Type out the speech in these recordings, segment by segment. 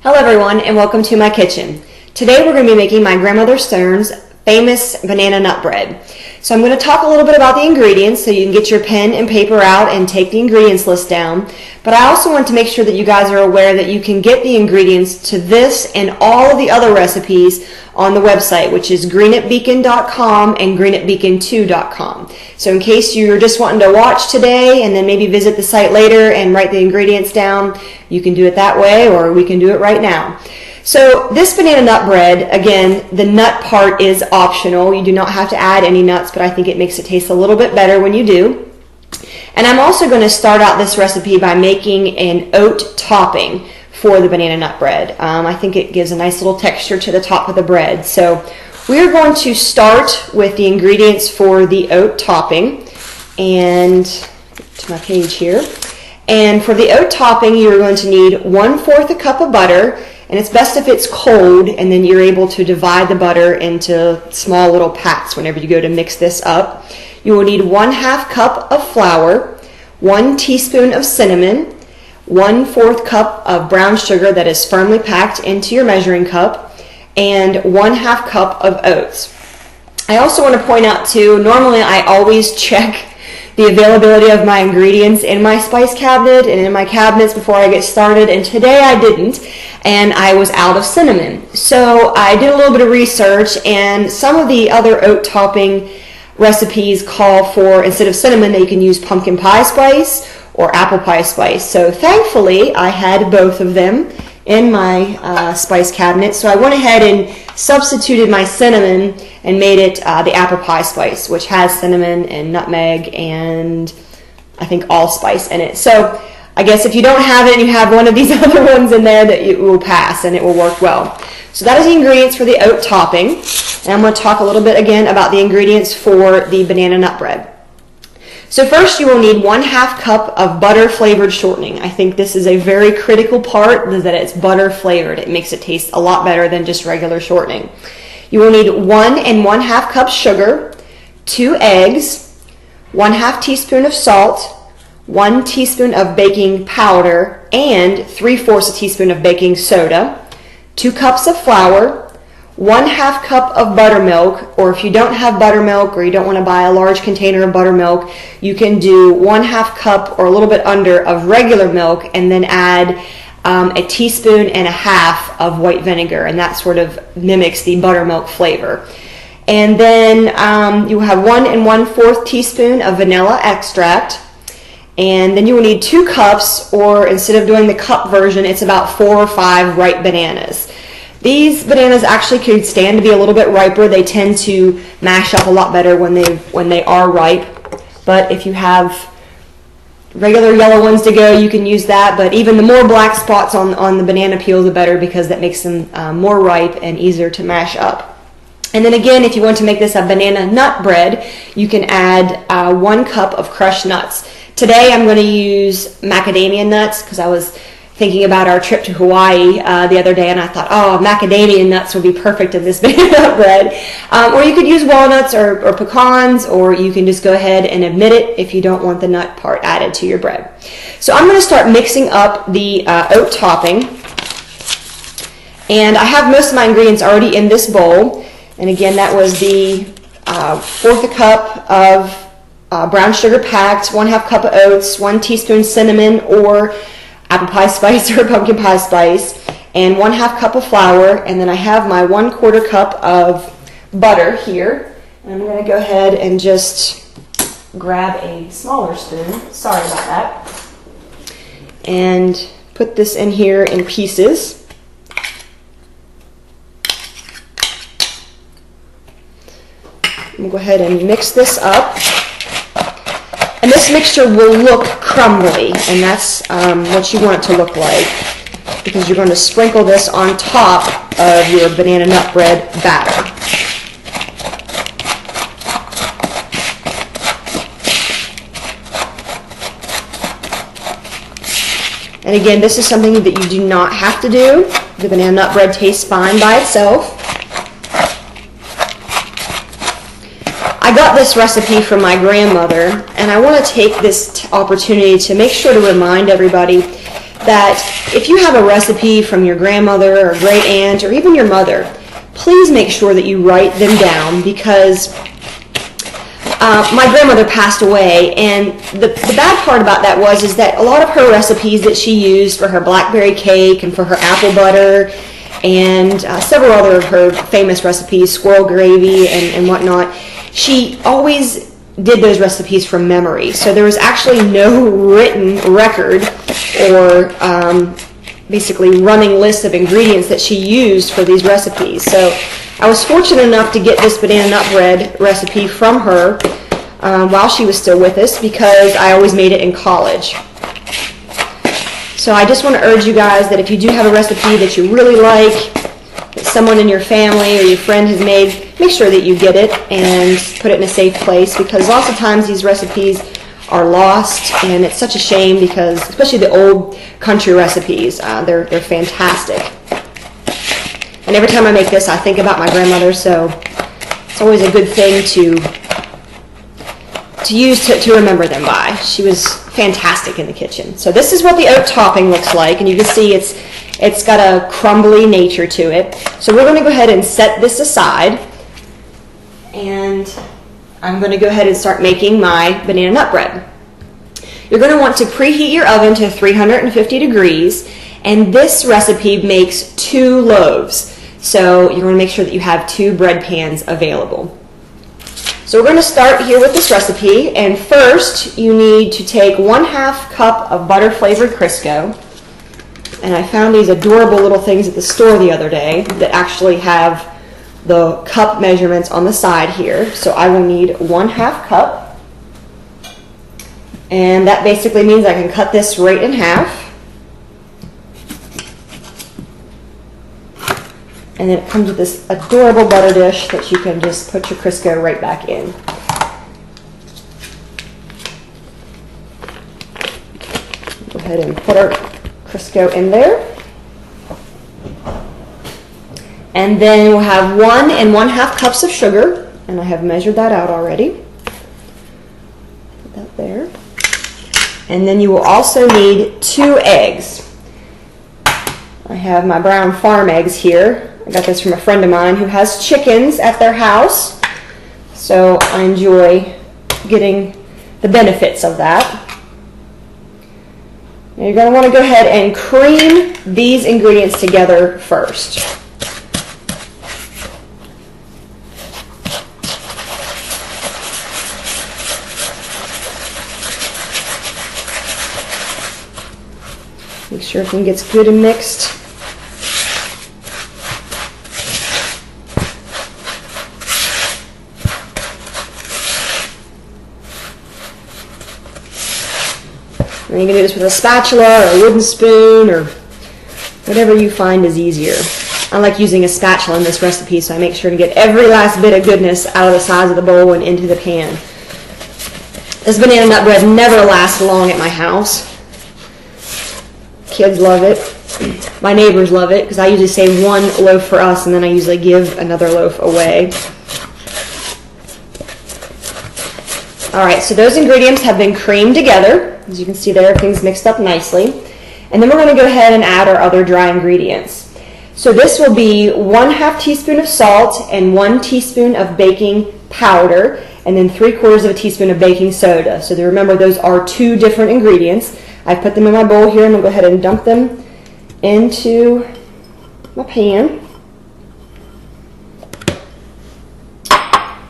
Hello everyone and welcome to my kitchen. Today we're going to be making my grandmother Stern's famous banana nut bread. So I'm going to talk a little bit about the ingredients so you can get your pen and paper out and take the ingredients list down. But I also want to make sure that you guys are aware that you can get the ingredients to this and all of the other recipes on the website, which is greenatbeacon.com and greenatbeacon2.com. So in case you're just wanting to watch today and then maybe visit the site later and write the ingredients down, you can do it that way, or we can do it right now. So this banana nut bread, again, the nut part is optional. You do not have to add any nuts, but I think it makes it taste a little bit better when you do. And I'm also going to start out this recipe by making an oat topping for the banana nut bread. I think it gives a nice little texture to the top of the bread. So we're going to start with the ingredients for the oat topping. And to my page here. And for the oat topping, you're going to need 1/4 cup of butter. And it's best if it's cold, and then you're able to divide the butter into small little pats whenever you go to mix this up. You will need 1/2 cup of flour, 1 teaspoon of cinnamon, 1/4 cup of brown sugar that is firmly packed into your measuring cup, and 1/2 cup of oats. I also want to point out too, normally I always check the availability of my ingredients in my spice cabinet and in my cabinets before I get started, and today I didn't, and I was out of cinnamon. So I did a little bit of research, and some of the other oat topping recipes call for, instead of cinnamon, that you can use pumpkin pie spice or apple pie spice. So thankfully I had both of them in my spice cabinet, so I went ahead and substituted my cinnamon and made it the apple pie spice, which has cinnamon and nutmeg and I think allspice in it. So I guess if you don't have it and you have one of these other ones in there, that it will pass and it will work well. So that is the ingredients for the oat topping. And I'm going to talk a little bit again about the ingredients for the banana nut bread. So first you will need 1/2 cup of butter flavored shortening. I think this is a very critical part, that it's butter flavored. It makes it taste a lot better than just regular shortening. You will need 1 1/2 cups sugar, 2 eggs, 1/2 teaspoon of salt, 1 teaspoon of baking powder, and 3/4 teaspoon of baking soda, 2 cups of flour, 1/2 cup of buttermilk, or if you don't have buttermilk or you don't want to buy a large container of buttermilk, you can do 1/2 cup or a little bit under of regular milk and then add a teaspoon and a half of white vinegar, and that sort of mimics the buttermilk flavor. And then you have 1 1/4 teaspoon of vanilla extract, and then you will need 2 cups, or instead of doing the cup version, it's about 4 or 5 ripe bananas. These bananas actually could stand to be a little bit riper. They tend to mash up a lot better when they are ripe. But if you have regular yellow ones to go, you can use that. But even the more black spots on the banana peel, the better, because that makes them more ripe and easier to mash up. And then again, if you want to make this a banana nut bread, you can add 1 cup of crushed nuts. Today I'm going to use macadamia nuts because I was thinking about our trip to Hawaii the other day, and I thought, oh, macadamia nuts would be perfect in this banana nut bread. Or you could use walnuts or pecans, or you can just go ahead and omit it if you don't want the nut part added to your bread. So I'm going to start mixing up the oat topping, and I have most of my ingredients already in this bowl. And again, that was the 1/4 cup of brown sugar packed, 1/2 cup of oats, 1 teaspoon cinnamon or apple pie spice or pumpkin pie spice, and 1/2 cup of flour. And then I have my 1/4 cup of butter here. And I'm going to go ahead and just grab a smaller spoon, sorry about that, and put this in here in pieces. I'm going to go ahead and mix this up. And this mixture will look crumbly, and that's what you want it to look like, because you're going to sprinkle this on top of your banana nut bread batter. And again, this is something that you do not have to do. The banana nut bread tastes fine by itself. I got this recipe from my grandmother, and I want to take this opportunity to make sure to remind everybody that if you have a recipe from your grandmother or great aunt or even your mother, please make sure that you write them down, because my grandmother passed away, and the bad part about that is that a lot of her recipes that she used for her blackberry cake and for her apple butter and several other of her famous recipes, squirrel gravy and whatnot, she always did those recipes from memory. So there was actually no written record or basically running list of ingredients that she used for these recipes. So I was fortunate enough to get this banana nut bread recipe from her while she was still with us, because I always made it in college. So I just want to urge you guys that if you do have a recipe that you really like, that someone in your family or your friend has made, make sure that you get it and put it in a safe place, because lots of times these recipes are lost, and it's such a shame, because especially the old country recipes, they're fantastic. And every time I make this, I think about my grandmother, so it's always a good thing to use to remember them by. She was fantastic in the kitchen. So this is what the oat topping looks like, and you can see it's got a crumbly nature to it. So we're going to go ahead and set this aside, and I'm going to go ahead and start making my banana nut bread. You're going to want to preheat your oven to 350 degrees, and this recipe makes 2 loaves. So you're going to make sure that you have 2 bread pans available. So we're going to start here with this recipe, and first you need to take 1/2 cup of butter flavored Crisco. And I found these adorable little things at the store the other day that actually have the cup measurements on the side here. So I will need 1/2 cup. And that basically means I can cut this right in half. And then it comes with this adorable butter dish that you can just put your Crisco right back in. Go ahead and put our Crisco in there. And then we'll have 1 1/2 cups of sugar, and I have measured that out already. Put that there. And then you will also need 2 eggs. I have my brown farm eggs here. I got this from a friend of mine who has chickens at their house, so I enjoy getting the benefits of that. Now you're going to want to go ahead and cream these ingredients together first. Make sure everything gets good and mixed. And you can do this with a spatula or a wooden spoon or whatever you find is easier. I like using a spatula in this recipe, so I make sure to get every last bit of goodness out of the sides of the bowl and into the pan. This banana nut bread never lasts long at my house. Kids love it. My neighbors love it, because I usually save 1 loaf for us, and then I usually give another loaf away. Alright, so those ingredients have been creamed together. As you can see there, everything's mixed up nicely. And then we're going to go ahead and add our other dry ingredients. So this will be 1/2 teaspoon of salt and 1 teaspoon of baking powder, and then 3/4 of a teaspoon of baking soda. So remember, those are 2 different ingredients. I've put them in my bowl here, and I'm going to go ahead and dump them into my pan.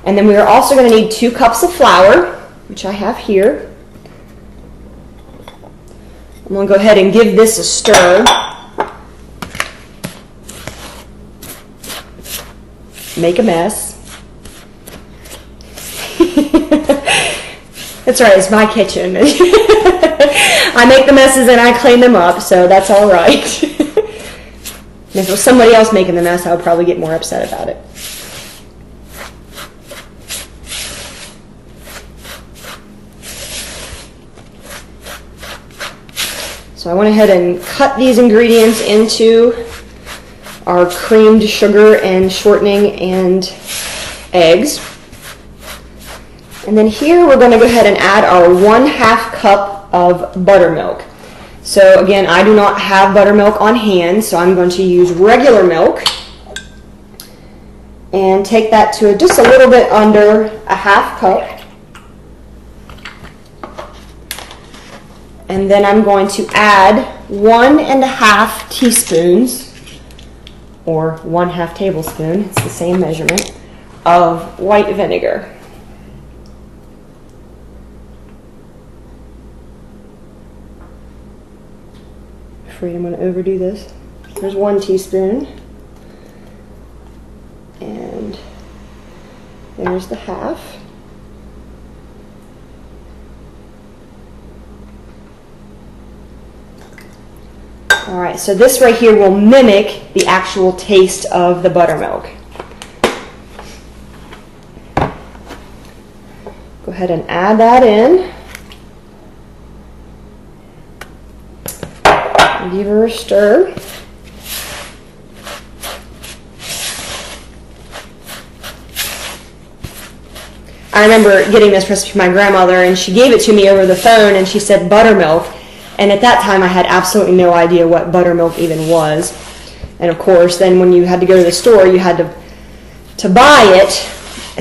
And then we are also going to need 2 cups of flour, which I have here. I'm going to go ahead and give this a stir. Make a mess. That's right, it's my kitchen. I make the messes and I clean them up, so that's all right. And if it was somebody else making the mess, I would probably get more upset about it. So I went ahead and cut these ingredients into our creamed sugar and shortening and eggs. And then here we're going to go ahead and add our 1/2 cup of buttermilk. So again, I do not have buttermilk on hand, so I'm going to use regular milk and take that to just a little bit under a half cup. And then I'm going to add 1½ teaspoons, or 1/2 tablespoon, it's the same measurement, of white vinegar. Afraid I'm going to overdo this. There's 1 teaspoon. And there's the half. Alright, so this right here will mimic the actual taste of the buttermilk. Go ahead and add that in. Give her a stir. I remember getting this recipe from my grandmother, and she gave it to me over the phone, and she said buttermilk. And at that time, I had absolutely no idea what buttermilk even was. And of course, then when you had to go to the store, you had to buy it.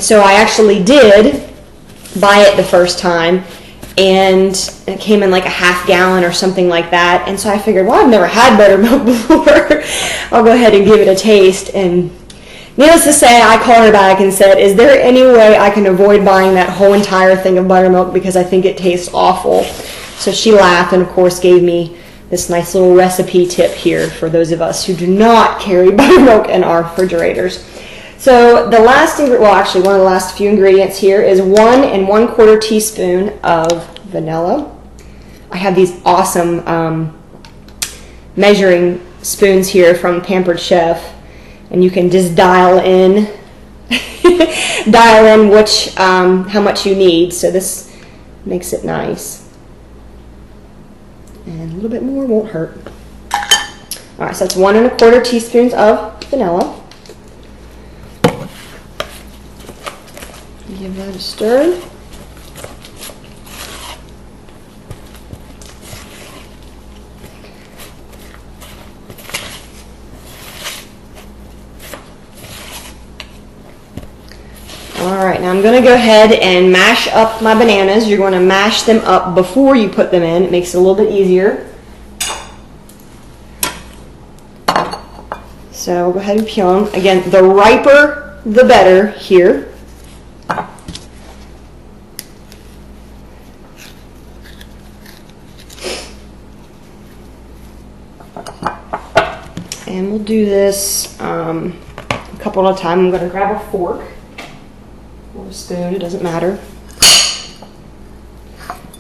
So I actually did buy it the first time, and it came in like a ½ gallon or something like that. And so I figured, well, I've never had buttermilk before. I'll go ahead and give it a taste. And needless to say, I called her back and said, is there any way I can avoid buying that whole entire thing of buttermilk because I think it tastes awful? So she laughed and, of course, gave me this nice little recipe tip here for those of us who do not carry buttermilk in our refrigerators. So the last ingredient, well, actually one of the last few ingredients here is 1 1/4 teaspoon of vanilla. I have these awesome measuring spoons here from Pampered Chef, and you can just dial in which how much you need. So this makes it nice. And a little bit more won't hurt. All right, so that's 1 1/4 teaspoons of vanilla. Give that a stir. All right, now I'm going to go ahead and mash up my bananas. You're going to mash them up before you put them in. It makes it a little bit easier. So go ahead and peel them. Again, the riper, the better here. And we'll do this a couple at a time. I'm going to grab a fork or a spoon, it doesn't matter.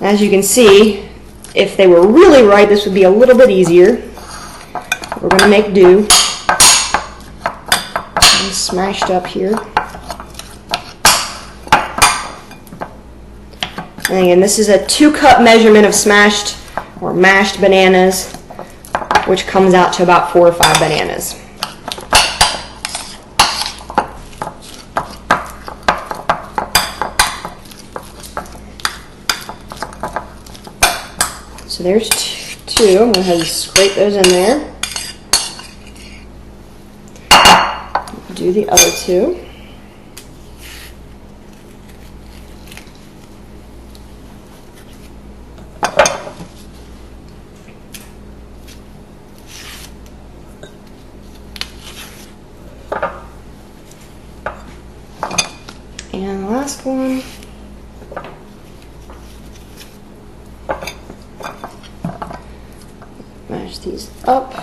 As you can see, if they were really ripe, this would be a little bit easier. We're going to make do. And smashed up here. And again, this is a 2-cup measurement of smashed or mashed bananas, which comes out to about 4 or 5 bananas. So there's 2. I'm going to go ahead and scrape those in there. Do the other 2. And the last one. Mash these up.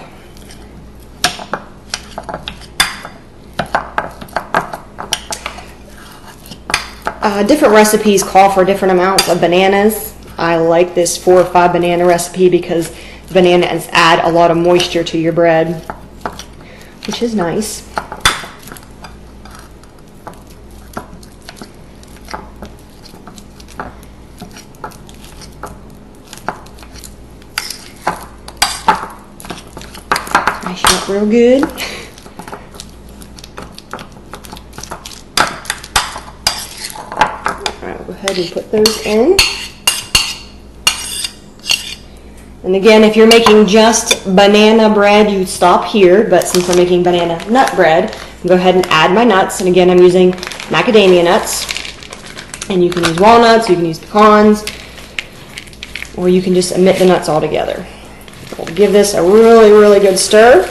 Different recipes call for different amounts of bananas. I like this 4 or 5 banana recipe because bananas add a lot of moisture to your bread, which is nice. Mash it up real good. Alright, we'll go ahead and put those in. And again, if you're making just banana bread, you'd stop here, but since we're making banana nut bread, I'll go ahead and add my nuts. And again, I'm using macadamia nuts. And you can use walnuts, you can use pecans, or you can just omit the nuts altogether. We'll give this a really, really good stir.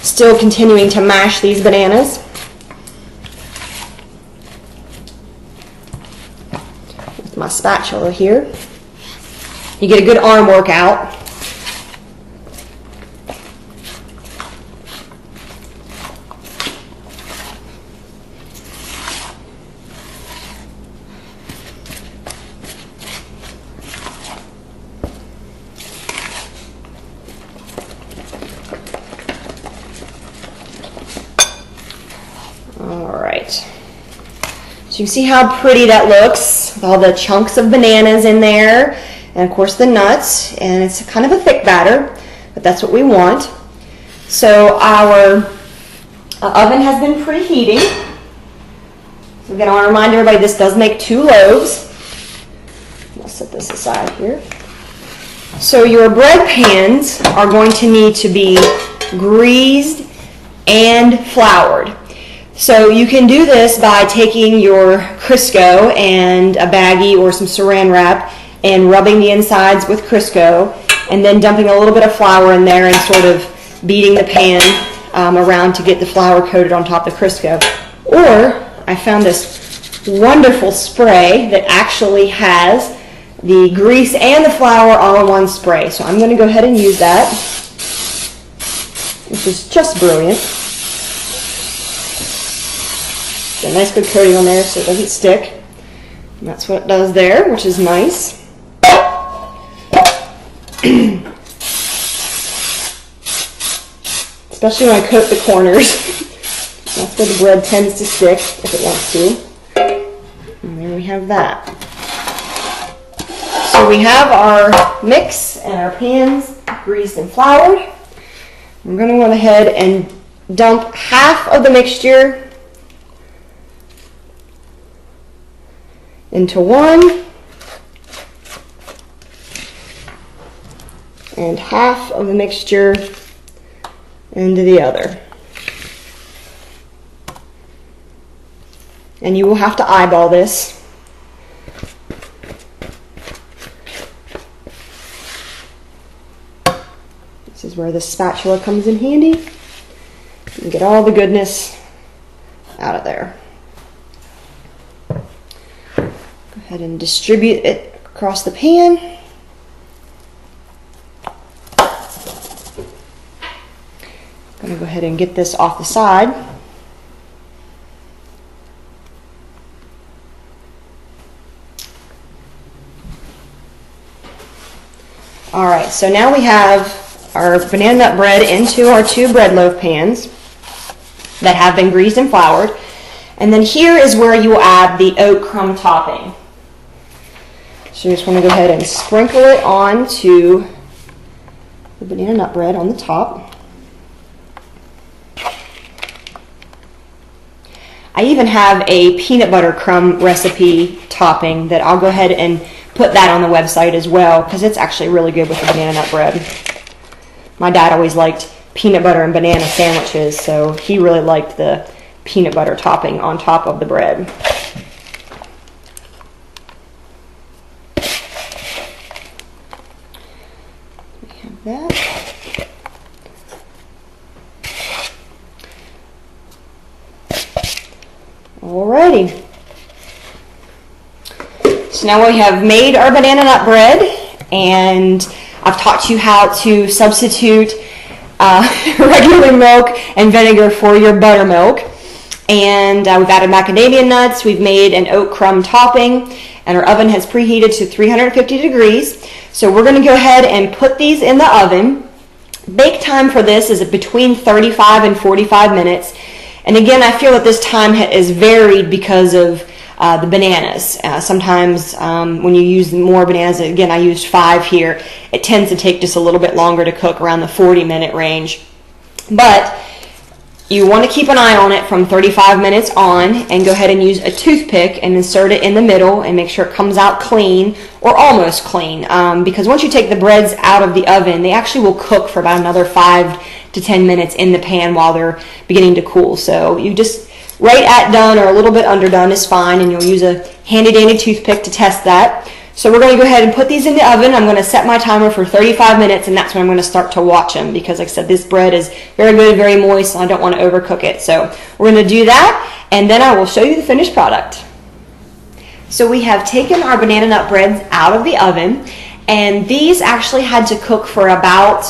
Still continuing to mash these bananas. With my spatula here. You get a good arm workout. Alright, so you can see how pretty that looks with all the chunks of bananas in there and of course the nuts, and it's kind of a thick batter, but that's what we want. So our oven has been preheating. So again, I want to remind everybody this does make 2 loaves. I'll set this aside here. So your bread pans are going to need to be greased and floured. So you can do this by taking your Crisco and a baggie or some saran wrap and rubbing the insides with Crisco and then dumping a little bit of flour in there and sort of beating the pan around to get the flour coated on top of the Crisco. Or I found this wonderful spray that actually has the grease and the flour all in one spray. So I'm going to go ahead and use that, which is just brilliant. A nice good coating on there so it doesn't stick. And that's what it does there, which is nice. Especially when I coat the corners. That's where the bread tends to stick if it wants to. And there we have that. So we have our mix and our pans greased and floured. I'm going to go ahead and dump half of the mixture into one and half of the mixture into the other. And you will have to eyeball this. This is where the spatula comes in handy. You can get all the goodness out of there. Go ahead and distribute it across the pan. I'm going to go ahead and get this off the side. Alright, so now we have our banana nut bread into our 2 bread loaf pans that have been greased and floured. And then here is where you will add the oat crumb topping. So you just want to go ahead and sprinkle it onto the banana nut bread on the top. I even have a peanut butter crumb recipe topping that I'll go ahead and put that on the website as well because it's actually really good with the banana nut bread. My dad always liked peanut butter and banana sandwiches, so he really liked the peanut butter topping on top of the bread. We have that. Alrighty. So now we have made our banana nut bread, and I've taught you how to substitute regular milk and vinegar for your buttermilk. And we've added macadamia nuts, we've made an oat crumb topping, and our oven has preheated to 350 degrees. So we're going to go ahead and put these in the oven. Bake time for this is between 35 and 45 minutes. And again, I feel that this time is varied because of the bananas. Sometimes when you use more bananas, again I used 5 here, it tends to take just a little bit longer to cook, around the 40-minute range. But You want to keep an eye on it from 35 minutes on, and go ahead and use a toothpick and insert it in the middle and make sure it comes out clean or almost clean, because once you take the breads out of the oven, they actually will cook for about another 5 to 10 minutes in the pan while they're beginning to cool. So you just right at done or a little bit underdone is fine, and you'll use a handy dandy toothpick to test that. So we're going to go ahead and put these in the oven. I'm going to set my timer for 35 minutes, and that's when I'm going to start to watch them, because like I said, this bread is very good, very moist, and I don't want to overcook it. So we're going to do that, and then I will show you the finished product. So we have taken our banana nut breads out of the oven, and these actually had to cook for about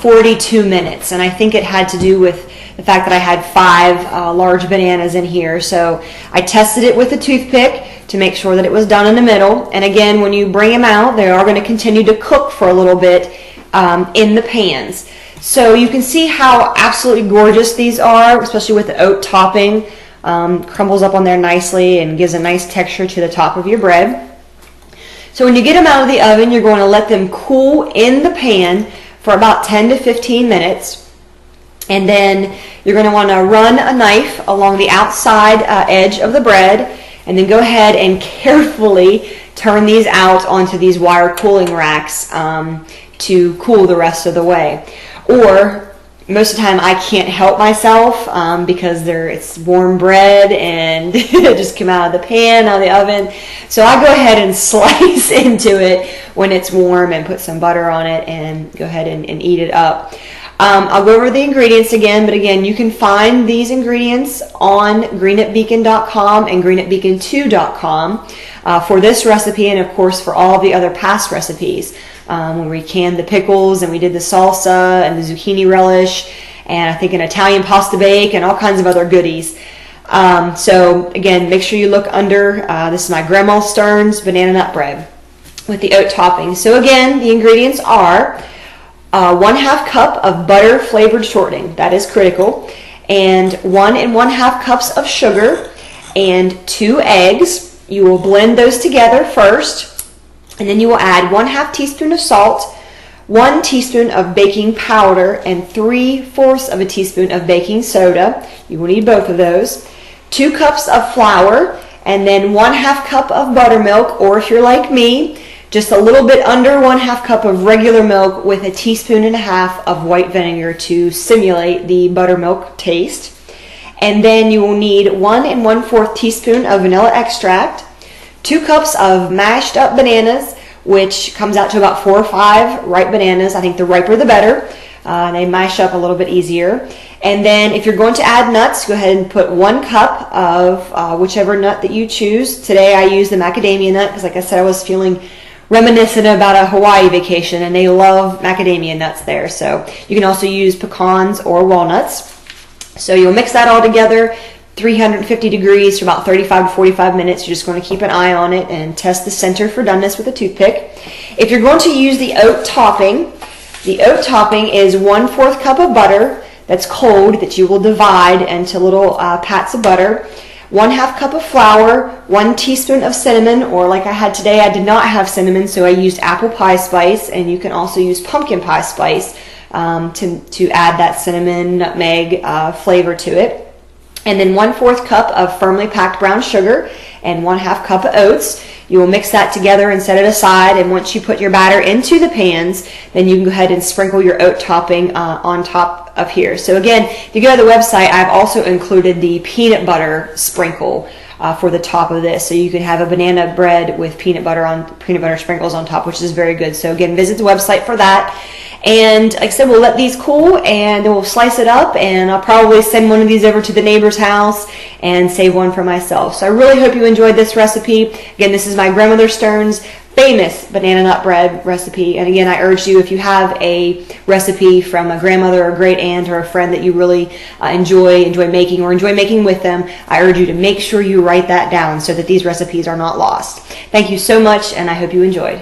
42 minutes, and I think it had to do with the fact that I had 5 large bananas in here. So I tested it with a toothpick to make sure that it was done in the middle. And again, when you bring them out, they are going to continue to cook for a little bit in the pans. So you can see how absolutely gorgeous these are, especially with the oat topping. Crumbles up on there nicely and gives a nice texture to the top of your bread. So when you get them out of the oven, you're going to let them cool in the pan for about 10 to 15 minutes. And then you're going to want to run a knife along the outside edge of the bread, and then go ahead and carefully turn these out onto these wire cooling racks to cool the rest of the way. Or most of the time I can't help myself because it's warm bread and it just came out of the pan, out of the oven. So I go ahead and slice into it when it's warm and put some butter on it and go ahead and eat it up. I'll go over the ingredients again, but again, you can find these ingredients on greenatbeacon.com and greenatbeacon2.com for this recipe, and of course for all the other past recipes. When we canned the pickles, and we did the salsa and the zucchini relish, and I think an Italian pasta bake, and all kinds of other goodies. So again, make sure you look under, this is my Grandma Stern's banana nut bread with the oat topping. So again, the ingredients are 1/2 cup of butter flavored shortening, that is critical, and 1 1/2 cups of sugar and 2 eggs. You will blend those together first, and then you will add 1/2 teaspoon of salt, 1 teaspoon of baking powder, and 3/4 of a teaspoon of baking soda. You will need both of those. 2 cups of flour, and then 1/2 cup of buttermilk, or if you're like me, just a little bit under 1/2 cup of regular milk with a teaspoon and a half of white vinegar to simulate the buttermilk taste. And then you will need 1 1/4 teaspoon of vanilla extract, 2 cups of mashed up bananas, which comes out to about 4 or 5 ripe bananas. I think the riper the better. They mash up a little bit easier. And then if you're going to add nuts, go ahead and put 1 cup of whichever nut that you choose. Today I used the macadamia nut because, like I said, I was feeling reminiscent about a Hawaii vacation, and they love macadamia nuts there. So you can also use pecans or walnuts. So you'll mix that all together, 350 degrees for about 35 to 45 minutes. You're just going to keep an eye on it and test the center for doneness with a toothpick. If you're going to use the oat topping is 1/4 cup of butter that's cold that you will divide into little pats of butter. 1/2 cup of flour, 1 teaspoon of cinnamon, or like I had today, I did not have cinnamon, so I used apple pie spice, and you can also use pumpkin pie spice to add that cinnamon nutmeg flavor to it. And then 1/4 cup of firmly packed brown sugar and 1/2 cup of oats. You will mix that together and set it aside, and once you put your batter into the pans, then you can go ahead and sprinkle your oat topping on top of here. So again, if you go to the website, I've also included the peanut butter sprinkle for the top of this. So you can have a banana bread with peanut butter sprinkles on top, which is very good. So again, visit the website for that. And like I said, we'll let these cool, and then we'll slice it up, and I'll probably send one of these over to the neighbor's house and save one for myself. So I really hope you enjoyed this recipe. Again, this is my Grandmother Stern's famous banana nut bread recipe. And again, I urge you, if you have a recipe from a grandmother or a great aunt or a friend that you really enjoy making or enjoy making with them, I urge you to make sure you write that down so that these recipes are not lost. Thank you so much, and I hope you enjoyed.